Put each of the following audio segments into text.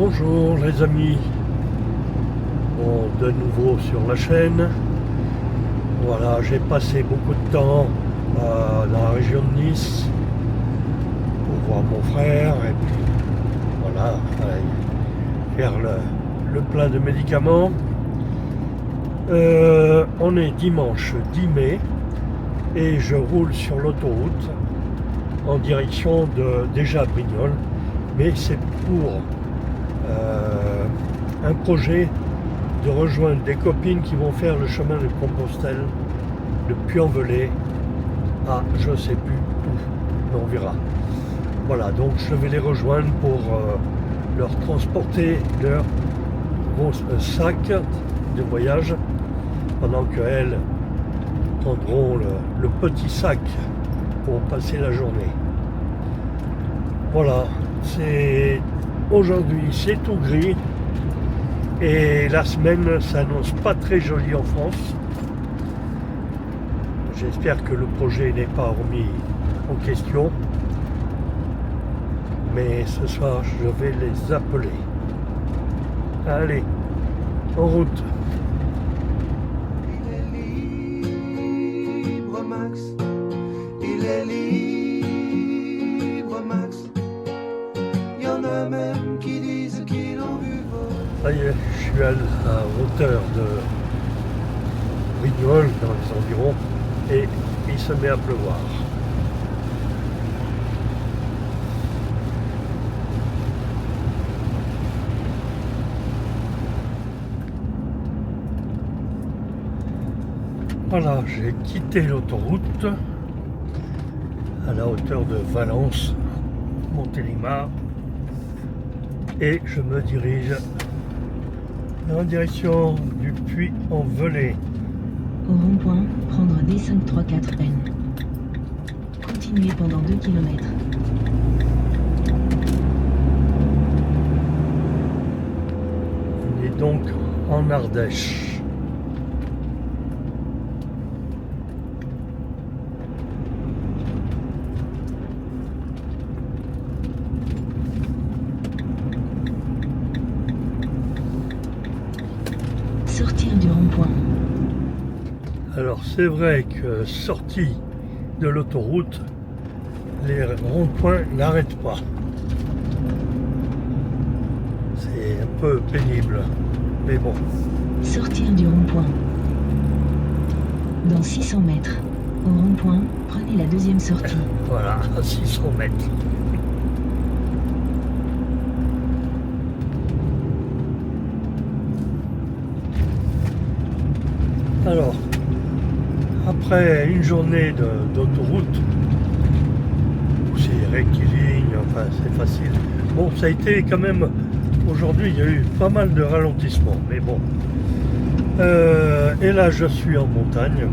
Bonjour les amis, bon, de nouveau sur la chaîne. Voilà, j'ai passé beaucoup de temps dans la région de Nice pour voir mon frère et puis voilà, aller faire le plein de médicaments. On est dimanche 10 mai et je roule sur l'autoroute en direction de déjà Brignoles, mais c'est pour un projet de rejoindre des copines qui vont faire le chemin de Compostelle de Puy-en-Velay à je sais plus où, mais on verra. Voilà, donc je vais les rejoindre pour leur transporter leur gros sac de voyage pendant qu'elles prendront le petit sac pour passer la journée. Voilà, aujourd'hui c'est tout gris et la semaine s'annonce pas très jolie en France. J'espère que le projet n'est pas remis en question, mais ce soir je vais les appeler. Allez, en route. Il est libre, Max. Il est libre, Max. Il y en a même qui disent qu'ils l'ont vu voler. Ça y est, je suis à hauteur de Brignoles, dans les environs, et il se met à pleuvoir. Voilà, j'ai quitté l'autoroute à la hauteur de Valence, Montélimar, et je me dirige en direction du Puy-en-Velay. Au rond-point, prendre D534N. Continuez pendant 2 km. On est donc en Ardèche. Sortir du rond-point. Alors c'est vrai que sorti de l'autoroute, les ronds-points n'arrêtent pas. C'est un peu pénible, mais bon. Sortir du rond-point. Dans 600 mètres. Au rond-point, prenez la deuxième sortie. Voilà, à 600 mètres. Alors, après une journée d'autoroute, où c'est rectiligne, enfin c'est facile. Bon, ça a été quand même, aujourd'hui il y a eu pas mal de ralentissements, mais bon. Et là je suis en montagne.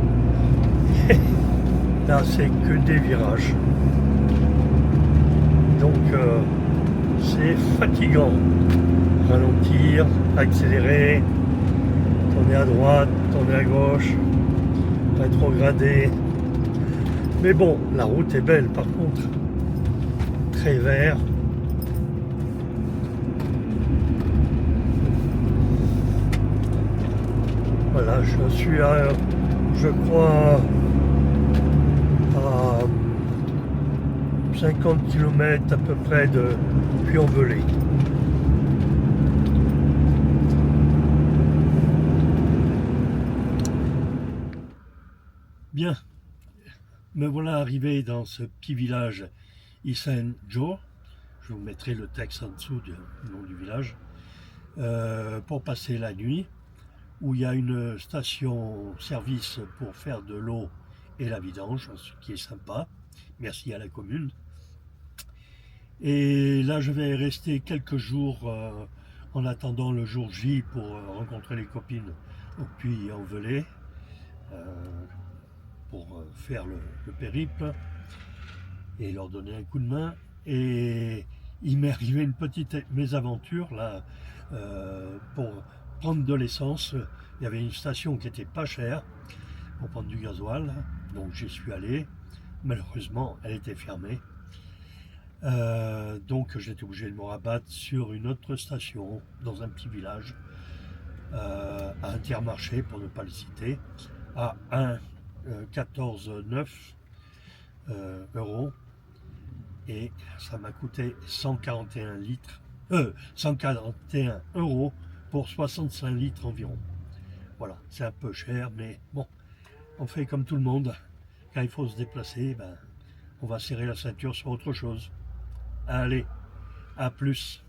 Là c'est que des virages. Donc c'est fatigant. Ralentir, accélérer, tourner à droite, tourner à gauche, rétrograder. Mais bon, la route est belle par contre. Très vert. Voilà, je suis à, je crois, à 50 km à peu près de Puy-en-Velay. Bien, me voilà arrivé dans ce petit village Yssain-Jo. Je vous mettrai le texte en dessous du nom du village. Pour passer la nuit, où il y a une station-service pour faire de l'eau et la vidange, ce qui est sympa. Merci à la commune. Et là, je vais rester quelques jours en attendant le jour J pour rencontrer les copines au Puy-en-Velay, pour faire le périple et leur donner un coup de main. Et il m'est arrivé une petite mésaventure là, pour prendre de l'essence. Il y avait une station qui était pas chère pour prendre du gasoil, donc j'y suis allé. Malheureusement, elle était fermée. Donc j'étais obligé de me rabattre sur une autre station dans un petit village, à Intermarché pour ne pas le citer, à 1,14,9 euros, et ça m'a coûté 141 euros pour 65 litres environ. Voilà, c'est un peu cher, mais bon, on fait comme tout le monde. Quand il faut se déplacer, ben, on va serrer la ceinture sur autre chose. Allez, à plus.